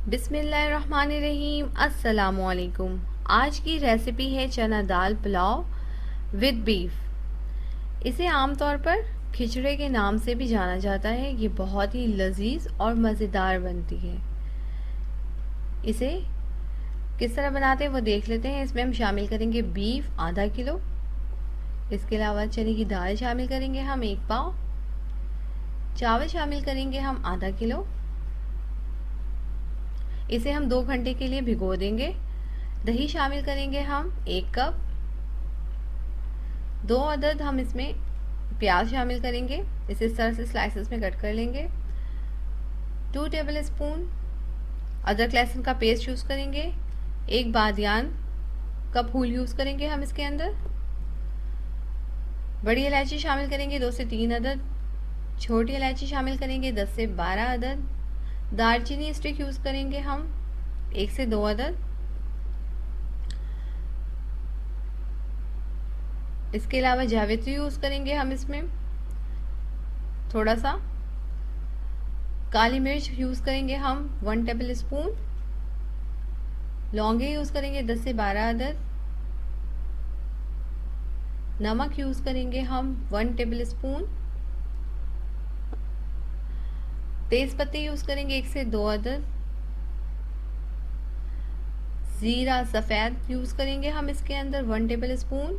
बिस्मिल्लाहिर्रहमानिर्रहीम। अस्सलामुअलैकुम। आज की रेसिपी है चना दाल पुलाव विद बीफ। इसे आमतौर पर खिचड़े के नाम से भी जाना जाता है। ये बहुत ही लजीज और मज़ेदार बनती है। इसे किस तरह बनाते हैं वो देख लेते हैं। इसमें हम शामिल करेंगे बीफ आधा किलो। इसके अलावा चने की दाल शामिल करेंगे हम 1 पाव। चावल शामिल करेंगे हम आधा किलो। इसे हम 2 घंटे के लिए भिगो देंगे। दही शामिल करेंगे हम 1 कप। 2 अदद हम इसमें प्याज शामिल करेंगे। इसे इस तरह से स्लाइसेस में कट कर लेंगे। 2 टेबल स्पून अदरक लहसुन का पेस्ट यूज़ करेंगे। 1 बादियान का फूल यूज़ करेंगे हम इसके अंदर। बड़ी इलायची शामिल करेंगे 2 से 3 अदद। छोटी इलायची शामिल करेंगे 10 से 12 अदद। दालचीनी स्टिक यूज़ करेंगे हम 1 से 2 अदद। इसके अलावा जावित्री यूज़ करेंगे हम इसमें थोड़ा सा। काली मिर्च यूज़ करेंगे हम 1 टेबल स्पून। लौंगे यूज़ करेंगे 10 से 12 अदद। नमक यूज़ करेंगे हम 1 टेबल स्पून। तेज पत्ते यूज़ करेंगे 1 से 2 अदद। ज़ीरा सफ़ेद यूज़ करेंगे हम इसके अंदर 1 टेबल स्पून।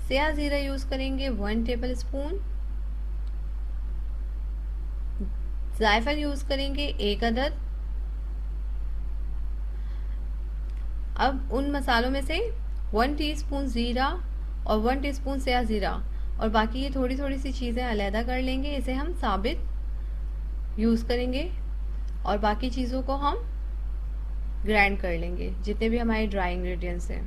सया ज़ीरा यूज़ करेंगे 1 टेबल स्पून। जायफल यूज़ करेंगे 1 अदद। अब उन मसालों में से 1 टीस्पून ज़ीरा और 1 टीस्पून सया ज़ीरा और बाकी ये थोड़ी थोड़ी सी चीज़ें अलहदा कर लेंगे। इसे हम साबित यूज़ करेंगे और बाकी चीज़ों को हम ग्राइंड कर लेंगे, जितने भी हमारे ड्राई इंग्रेडिएंट्स हैं।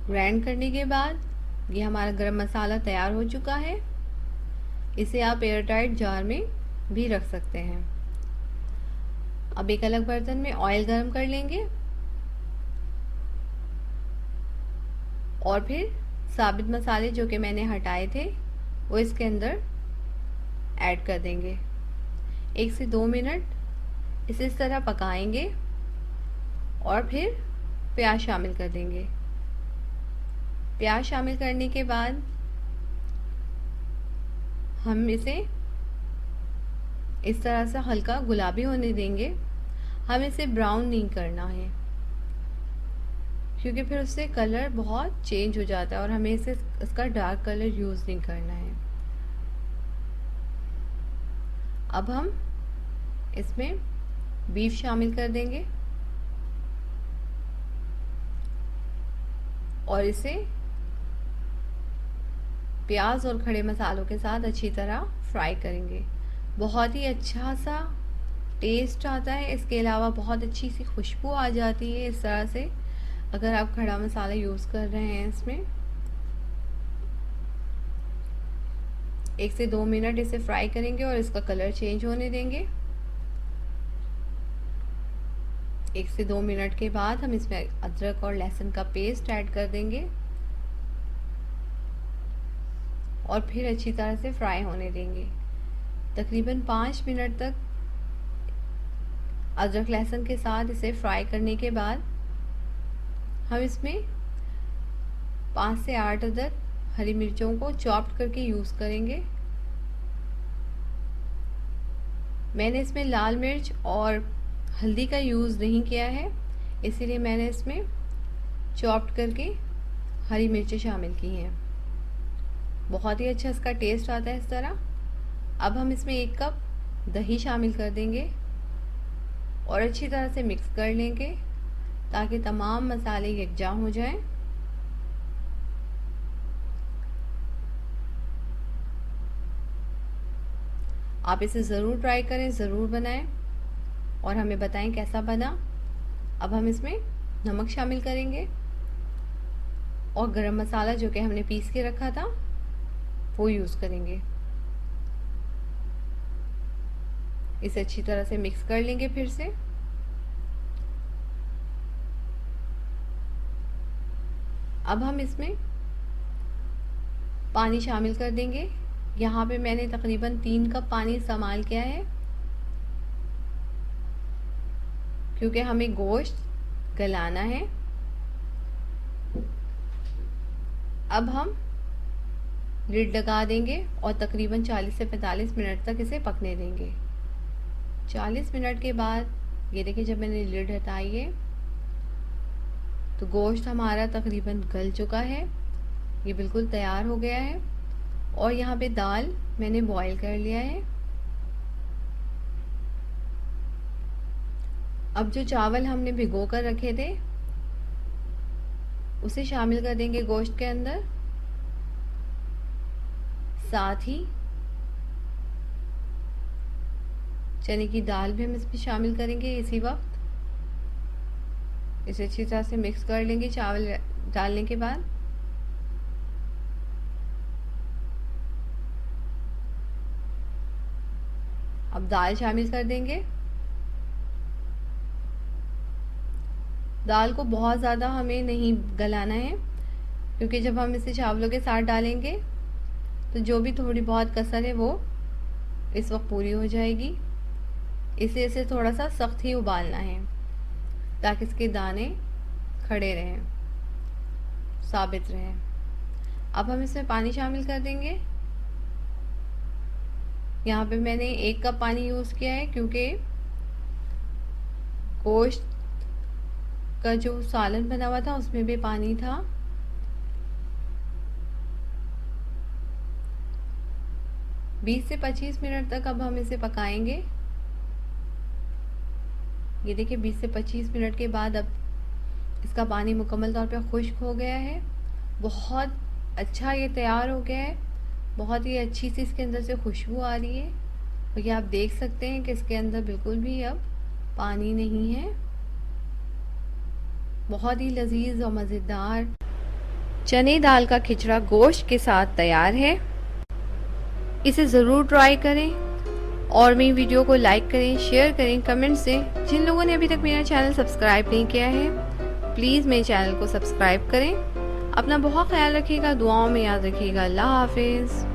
ग्राइंड करने के बाद ये हमारा गरम मसाला तैयार हो चुका है। इसे आप एयर टाइट जार में भी रख सकते हैं। अब एक अलग बर्तन में ऑयल गरम कर लेंगे और फिर साबित मसाले जो कि मैंने हटाए थे वो इसके अंदर ऐड कर देंगे। 1 से 2 मिनट इसे इस तरह पकाएंगे और फिर प्याज शामिल कर देंगे। प्याज शामिल करने के बाद हम इसे इस तरह से हल्का गुलाबी होने देंगे। हम इसे ब्राउन नहीं करना है क्योंकि फिर उससे कलर बहुत चेंज हो जाता है और हमें इसका डार्क कलर यूज़ नहीं करना है। अब हम इसमें बीफ शामिल कर देंगे और इसे प्याज और खड़े मसालों के साथ अच्छी तरह फ्राई करेंगे। बहुत ही अच्छा सा टेस्ट आता है। इसके अलावा बहुत अच्छी सी खुशबू आ जाती है इस तरह से अगर आप खड़ा मसाला यूज़ कर रहे हैं। इसमें 1 से 2 मिनट इसे फ्राई करेंगे और इसका कलर चेंज होने देंगे। 1 से 2 मिनट के बाद हम इसमें अदरक और लहसुन का पेस्ट ऐड कर देंगे और फिर अच्छी तरह से फ्राई होने देंगे। तकरीबन 5 मिनट तक अदरक लहसुन के साथ इसे फ्राई करने के बाद हम इसमें 5 से 8 अदद हरी मिर्चों को चॉप्ड करके यूज़ करेंगे। मैंने इसमें लाल मिर्च और हल्दी का यूज़ नहीं किया है, इसीलिए मैंने इसमें चॉप्ड करके हरी मिर्चें शामिल की हैं। बहुत ही अच्छा इसका टेस्ट आता है इस तरह। अब हम इसमें 1 कप दही शामिल कर देंगे और अच्छी तरह से मिक्स कर लेंगे ताकि तमाम मसाले यकजा हो जाएं। आप इसे ज़रूर ट्राई करें, ज़रूर बनाएं और हमें बताएं कैसा बना। अब हम इसमें नमक शामिल करेंगे और गरम मसाला जो कि हमने पीस के रखा था वो यूज़ करेंगे। इसे अच्छी तरह से मिक्स कर लेंगे फिर से। अब हम इसमें पानी शामिल कर देंगे यहाँ पे मैंने तकरीबन 3 कप पानी इस्तेमाल किया है, क्योंकि हमें गोश्त गलाना है। अब हम लिड लगा देंगे और तकरीबन 40 से 45 मिनट तक इसे पकने देंगे। 40 मिनट के बाद ये देखिए, जब मैंने लिड हटाई है तो गोश्त हमारा तकरीबन गल चुका है, ये बिल्कुल तैयार हो गया है। और यहाँ पे दाल मैंने बॉईल कर लिया है। अब जो चावल हमने भिगो कर रखे थे उसे शामिल कर देंगे गोश्त के अंदर। साथ ही चने की दाल भी हम इसमें शामिल करेंगे इसी वक्त। इसे अच्छी तरह से मिक्स कर लेंगे चावल डालने के बाद। अब दाल शामिल कर देंगे। दाल को बहुत ज़्यादा हमें नहीं गलाना है, क्योंकि जब हम इसे चावलों के साथ डालेंगे तो जो भी थोड़ी बहुत कसर है वो इस वक्त पूरी हो जाएगी। इसे थोड़ा सा सख्त ही उबालना है ताकि इसके दाने खड़े रहें, साबित रहें। अब हम इसमें पानी शामिल कर देंगे। यहाँ पे मैंने 1 कप पानी यूज़ किया है, क्योंकि गोश्त का जो सालन बना हुआ था उसमें भी पानी था। बीस से 25 मिनट तक अब हम इसे पकाएंगे। ये देखिए, 20 से 25 मिनट के बाद अब इसका पानी मुकम्मल तौर पे खुश्क हो गया है। बहुत अच्छा ये तैयार हो गया है। बहुत ही अच्छी सी इसके अंदर से खुशबू आ रही है। और ये आप देख सकते हैं कि इसके अंदर बिल्कुल भी अब पानी नहीं है। बहुत ही लजीज और मज़ेदार चने दाल का खिचड़ा गोश्त के साथ तैयार है। इसे ज़रूर ट्राई करें और मेरी वीडियो को लाइक करें, शेयर करें, कमेंट से। जिन लोगों ने अभी तक मेरा चैनल सब्सक्राइब नहीं किया है प्लीज़ मेरे चैनल को सब्सक्राइब करें। अपना बहुत ख्याल रखिएगा, दुआओं में याद रखिएगा। अल्लाह हाफिज़।